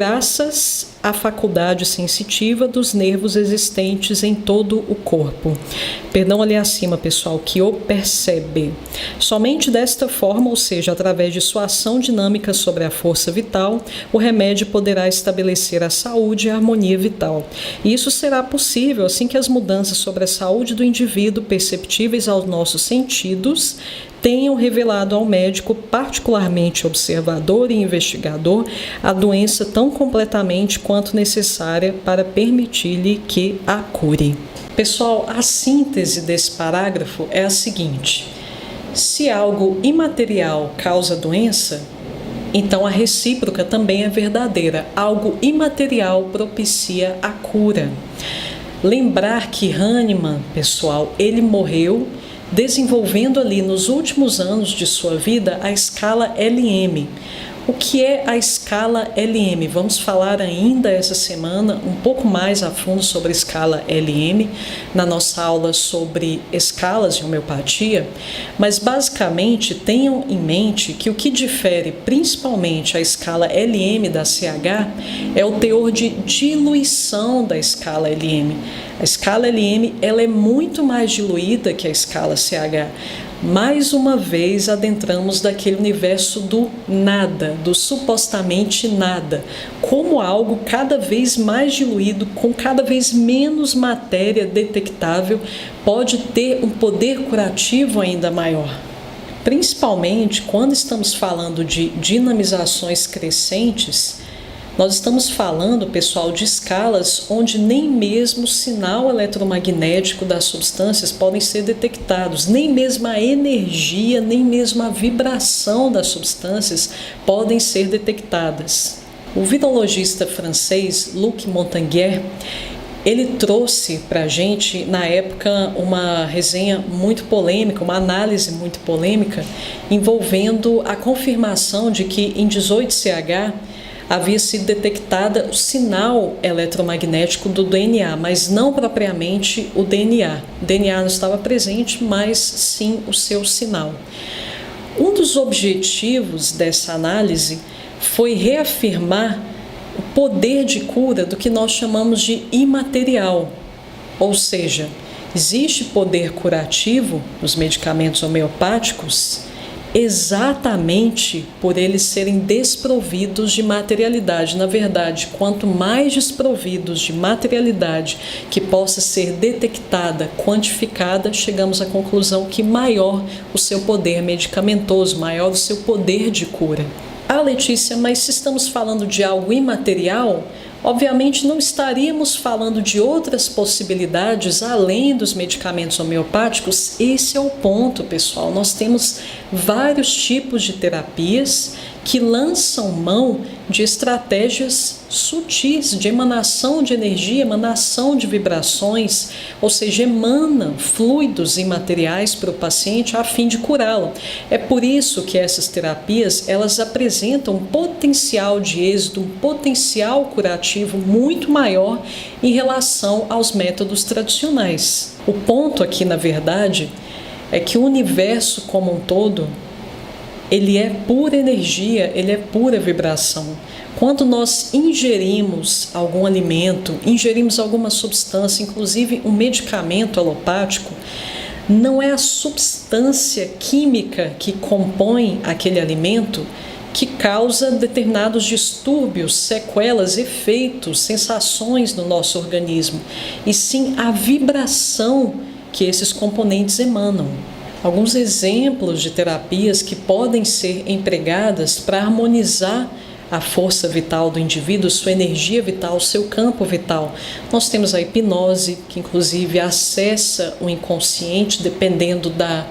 graças à faculdade sensitiva dos nervos existentes em todo o corpo. Perdão ali acima, pessoal, que o percebe. Somente desta forma, ou seja, através de sua ação dinâmica sobre a força vital, o remédio poderá estabelecer a saúde e a harmonia vital. E isso será possível assim que as mudanças sobre a saúde do indivíduo, perceptíveis aos nossos sentidos, tenham revelado ao médico, particularmente observador e investigador, a doença tão completamente quanto necessária para permitir-lhe que a cure. Pessoal, a síntese desse parágrafo é a seguinte: se algo imaterial causa doença, então a recíproca também é verdadeira. Algo imaterial propicia a cura. Lembrar que Hahnemann, pessoal, ele morreu desenvolvendo ali nos últimos anos de sua vida a escala LM. O que é a escala LM? Vamos falar ainda essa semana um pouco mais a fundo sobre a escala LM na nossa aula sobre escalas de homeopatia, mas basicamente tenham em mente que o que difere principalmente a escala LM da CH é o teor de diluição da escala LM. A escala LM ela é muito mais diluída que a escala CH. Mais uma vez adentramos daquele universo do nada, do supostamente nada, como algo cada vez mais diluído, com cada vez menos matéria detectável, pode ter um poder curativo ainda maior. Principalmente quando estamos falando de dinamizações crescentes, nós estamos falando, pessoal, de escalas onde nem mesmo o sinal eletromagnético das substâncias podem ser detectados, nem mesmo a energia, nem mesmo a vibração das substâncias podem ser detectadas. O virologista francês Luc Montagnier, ele trouxe para a gente, na época, uma resenha muito polêmica, uma análise muito polêmica, envolvendo a confirmação de que em 18CH havia sido detectada o sinal eletromagnético do DNA, mas não propriamente o DNA. O DNA não estava presente, mas sim o seu sinal. Um dos objetivos dessa análise foi reafirmar o poder de cura do que nós chamamos de imaterial, ou seja, existe poder curativo nos medicamentos homeopáticos exatamente por eles serem desprovidos de materialidade. Na verdade, quanto mais desprovidos de materialidade que possa ser detectada, quantificada, chegamos à conclusão que maior o seu poder medicamentoso, maior o seu poder de cura. Ah, Letícia, mas se estamos falando de algo imaterial, obviamente não estaríamos falando de outras possibilidades além dos medicamentos homeopáticos. Esse é o ponto, pessoal. Nós temos vários tipos de terapias que lançam mão de estratégias sutis de emanação de energia, emanação de vibrações, ou seja, emanam fluidos imateriais para o paciente a fim de curá-lo. É por isso que essas terapias elas apresentam um potencial de êxito, um potencial curativo muito maior em relação aos métodos tradicionais. O ponto aqui, na verdade, é que o universo como um todo ele é pura energia, ele é pura vibração. Quando nós ingerimos algum alimento, ingerimos alguma substância, inclusive um medicamento alopático, não é a substância química que compõe aquele alimento que causa determinados distúrbios, sequelas, efeitos, sensações no nosso organismo, e sim a vibração que esses componentes emanam. Alguns exemplos de terapias que podem ser empregadas para harmonizar a força vital do indivíduo, sua energia vital, seu campo vital. Nós temos a hipnose, que inclusive acessa o inconsciente, dependendo da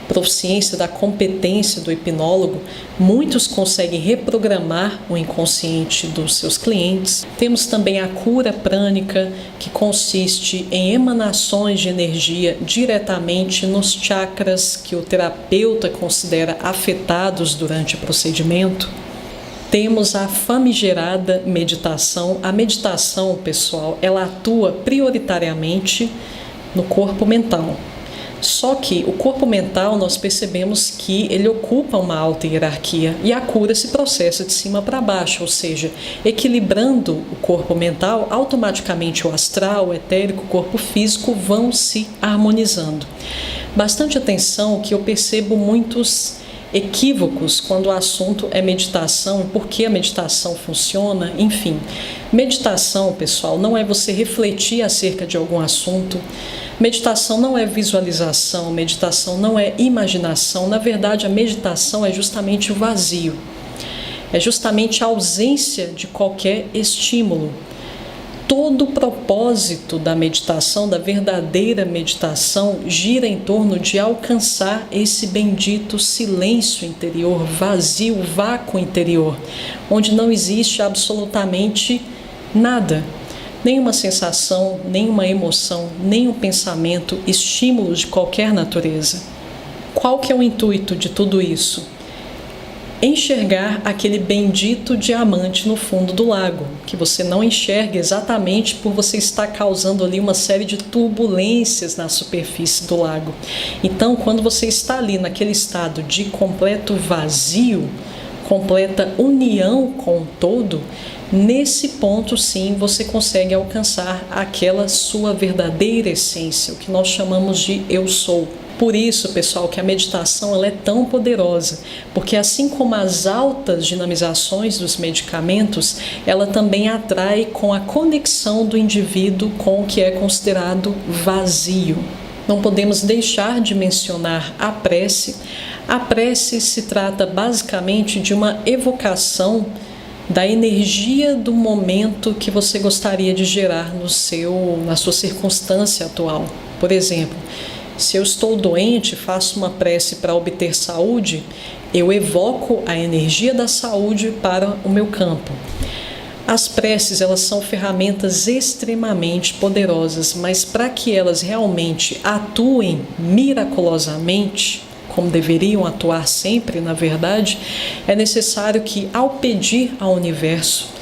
proficiência, da competência do hipnólogo. Muitos conseguem reprogramar o inconsciente dos seus clientes. Temos também a cura prânica, que consiste em emanações de energia diretamente nos chakras que o terapeuta considera afetados durante o procedimento. Temos a famigerada meditação. A meditação, pessoal, ela atua prioritariamente no corpo mental. Só que o corpo mental, nós percebemos que ele ocupa uma alta hierarquia e a cura se processa de cima para baixo, ou seja, equilibrando o corpo mental, automaticamente o astral, o etérico, o corpo físico vão se harmonizando. Bastante atenção que eu percebo muitos equívocos quando o assunto é meditação, por que a meditação funciona, enfim. Meditação, pessoal, não é você refletir acerca de algum assunto. Meditação não é visualização, meditação não é imaginação. Na verdade, a meditação é justamente o vazio. É justamente a ausência de qualquer estímulo. Todo o propósito da meditação, da verdadeira meditação, gira em torno de alcançar esse bendito silêncio interior, vazio, vácuo interior, onde não existe absolutamente nada. Nenhuma sensação, nenhuma emoção, nenhum pensamento, estímulos de qualquer natureza. Qual que é o intuito de tudo isso? Enxergar aquele bendito diamante no fundo do lago, que você não enxerga exatamente por você estar causando ali uma série de turbulências na superfície do lago. Então, quando você está ali naquele estado de completo vazio, completa união com o todo, nesse ponto sim você consegue alcançar aquela sua verdadeira essência, o que nós chamamos de eu sou. Por isso, pessoal, que a meditação ela é tão poderosa, porque assim como as altas dinamizações dos medicamentos, ela também atrai com a conexão do indivíduo com o que é considerado vazio. Não podemos deixar de mencionar a prece. A prece se trata basicamente de uma evocação da energia do momento que você gostaria de gerar na sua circunstância atual. Por exemplo, se eu estou doente, faço uma prece para obter saúde, eu evoco a energia da saúde para o meu campo. As preces, elas são ferramentas extremamente poderosas, mas para que elas realmente atuem miraculosamente, como deveriam atuar sempre, na verdade, é necessário que, ao pedir ao universo,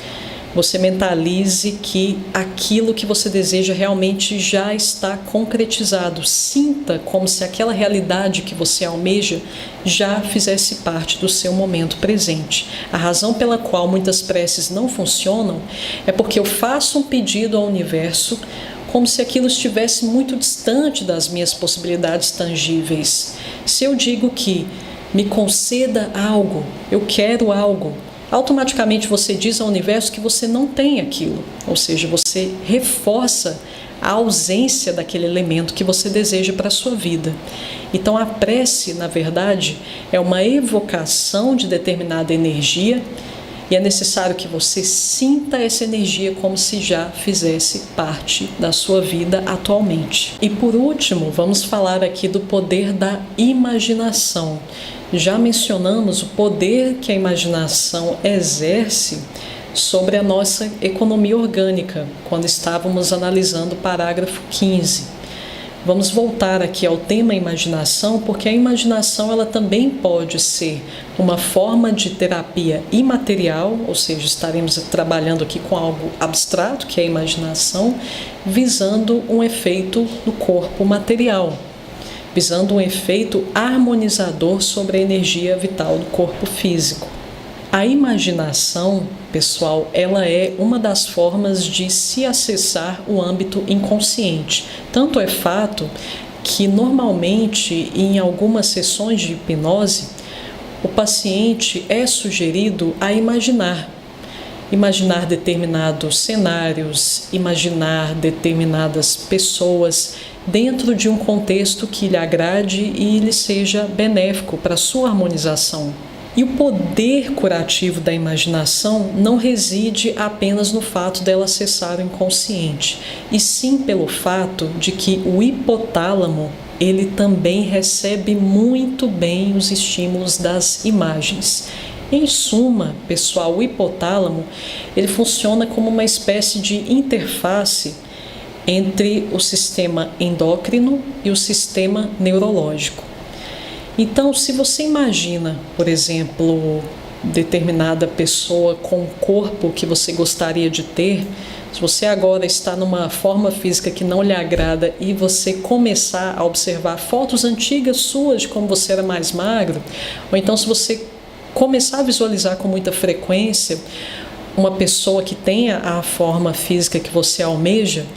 você mentalize que aquilo que você deseja realmente já está concretizado. Sinta como se aquela realidade que você almeja já fizesse parte do seu momento presente. A razão pela qual muitas preces não funcionam é porque eu faço um pedido ao universo como se aquilo estivesse muito distante das minhas possibilidades tangíveis. Se eu digo que me conceda algo, eu quero algo, automaticamente você diz ao universo que você não tem aquilo, ou seja, você reforça a ausência daquele elemento que você deseja para a sua vida. Então a prece, na verdade, é uma evocação de determinada energia e é necessário que você sinta essa energia como se já fizesse parte da sua vida atualmente. E por último, vamos falar aqui do poder da imaginação. Já mencionamos o poder que a imaginação exerce sobre a nossa economia orgânica, quando estávamos analisando o parágrafo 15. Vamos voltar aqui ao tema imaginação, porque a imaginação ela também pode ser uma forma de terapia imaterial, ou seja, estaremos trabalhando aqui com algo abstrato, que é a imaginação, visando um efeito no corpo material, visando um efeito harmonizador sobre a energia vital do corpo físico. A imaginação, pessoal, ela é uma das formas de se acessar o âmbito inconsciente. Tanto é fato que, normalmente, em algumas sessões de hipnose, o paciente é sugerido a imaginar determinados cenários, imaginar determinadas pessoas dentro de um contexto que lhe agrade e lhe seja benéfico para a sua harmonização. E o poder curativo da imaginação não reside apenas no fato dela acessar o inconsciente, e sim pelo fato de que o hipotálamo ele também recebe muito bem os estímulos das imagens. Em suma, pessoal, o hipotálamo ele funciona como uma espécie de interface entre o sistema endócrino e o sistema neurológico. Então, se você imagina, por exemplo, determinada pessoa com o corpo que você gostaria de ter, Se você agora está numa forma física que não lhe agrada e você começar a observar fotos antigas suas de como você era mais magro, ou então se você começar a visualizar com muita frequência uma pessoa que tenha a forma física que você almeja,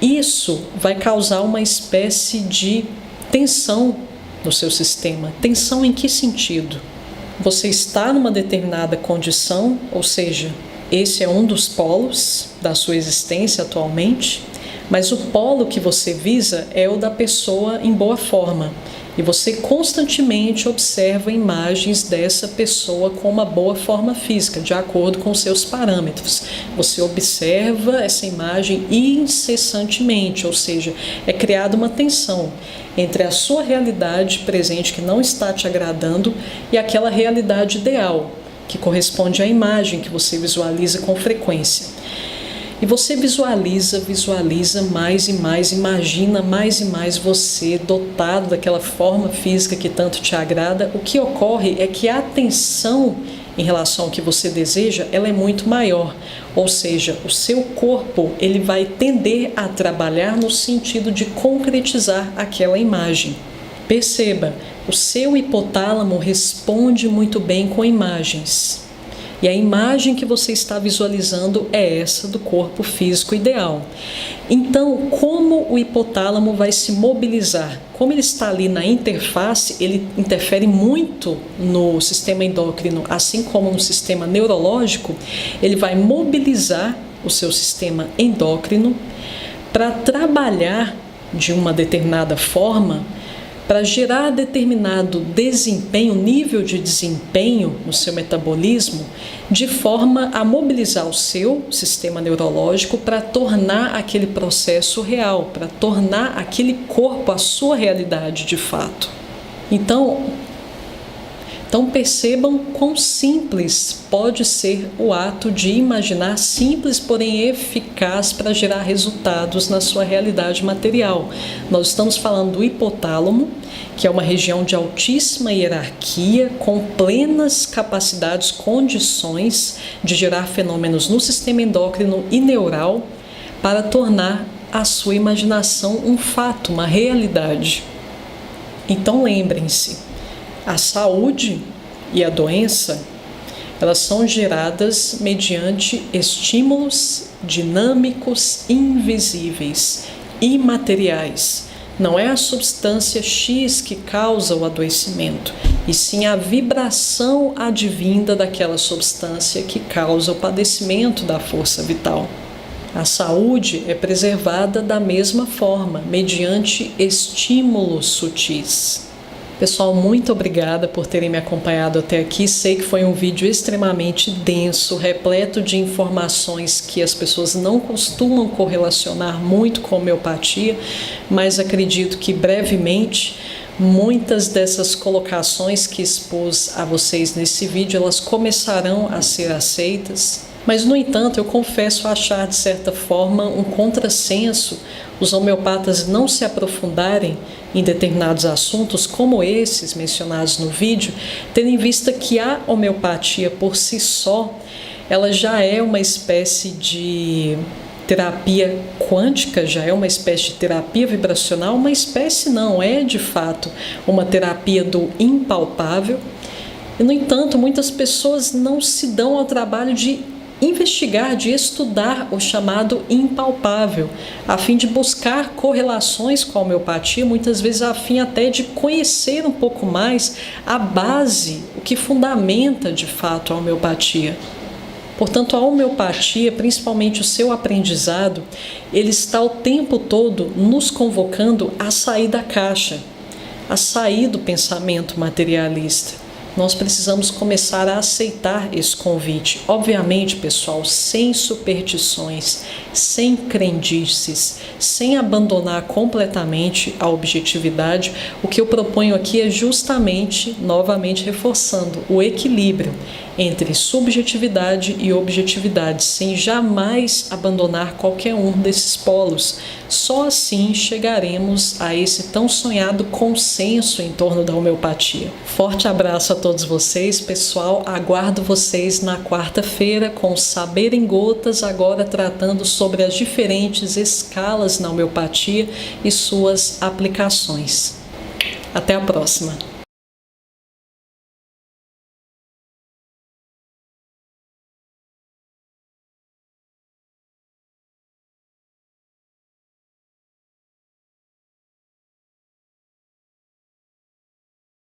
isso vai causar uma espécie de tensão no seu sistema. Tensão em que sentido? Você está numa determinada condição, ou seja, esse é um dos polos da sua existência atualmente, mas o polo que você visa é o da pessoa em boa forma. E você constantemente observa imagens dessa pessoa com uma boa forma física, de acordo com seus parâmetros. Você observa essa imagem incessantemente, ou seja, é criada uma tensão entre a sua realidade presente que não está te agradando e aquela realidade ideal, que corresponde à imagem que você visualiza com frequência. E você visualiza mais e mais, imagina mais e mais você dotado daquela forma física que tanto te agrada. O que ocorre é que a tensão em relação ao que você deseja, ela é muito maior. Ou seja, o seu corpo ele vai tender a trabalhar no sentido de concretizar aquela imagem. Perceba, o seu hipotálamo responde muito bem com imagens. E a imagem que você está visualizando é essa do corpo físico ideal. Então, como o hipotálamo vai se mobilizar? Como ele está ali na interface, ele interfere muito no sistema endócrino, assim como no sistema neurológico, ele vai mobilizar o seu sistema endócrino para trabalhar de uma determinada forma, para gerar determinado desempenho, nível de desempenho no seu metabolismo, de forma a mobilizar o seu sistema neurológico para tornar aquele processo real, para tornar aquele corpo a sua realidade de fato. Então percebam quão simples pode ser o ato de imaginar, simples porém eficaz para gerar resultados na sua realidade material. Nós estamos falando do hipotálamo, que é uma região de altíssima hierarquia, com plenas capacidades, condições de gerar fenômenos no sistema endócrino e neural para tornar a sua imaginação um fato, uma realidade. Então lembrem-se, a saúde e a doença, elas são geradas mediante estímulos dinâmicos, invisíveis, imateriais. Não é a substância X que causa o adoecimento, e sim a vibração advinda daquela substância que causa o padecimento da força vital. A saúde é preservada da mesma forma, mediante estímulos sutis. Pessoal, muito obrigada por terem me acompanhado até aqui. Sei que foi um vídeo extremamente denso, repleto de informações que as pessoas não costumam correlacionar muito com homeopatia, mas acredito que brevemente muitas dessas colocações que expus a vocês nesse vídeo, elas começarão a ser aceitas. Mas, no entanto, eu confesso achar, de certa forma, um contrassenso os homeopatas não se aprofundarem em determinados assuntos como esses mencionados no vídeo, tendo em vista que a homeopatia por si só, ela já é uma espécie de terapia quântica, já é uma espécie de terapia vibracional, uma espécie não, é de fato uma terapia do impalpável. E, no entanto, muitas pessoas não se dão ao trabalho de investigar, de estudar o chamado impalpável, a fim de buscar correlações com a homeopatia, muitas vezes a fim até de conhecer um pouco mais a base, o que fundamenta de fato a homeopatia. Portanto, a homeopatia, principalmente o seu aprendizado, ele está o tempo todo nos convocando a sair da caixa, a sair do pensamento materialista. Nós precisamos começar a aceitar esse convite. Obviamente, pessoal, sem superstições, sem crendices, sem abandonar completamente a objetividade. O que eu proponho aqui é justamente, novamente reforçando, o equilíbrio entre subjetividade e objetividade, sem jamais abandonar qualquer um desses polos. Só assim chegaremos a esse tão sonhado consenso em torno da homeopatia. Forte abraço a todos vocês, pessoal. Aguardo vocês na quarta-feira com Saber em Gotas, agora tratando sobre as diferentes escalas na homeopatia e suas aplicações. Até a próxima!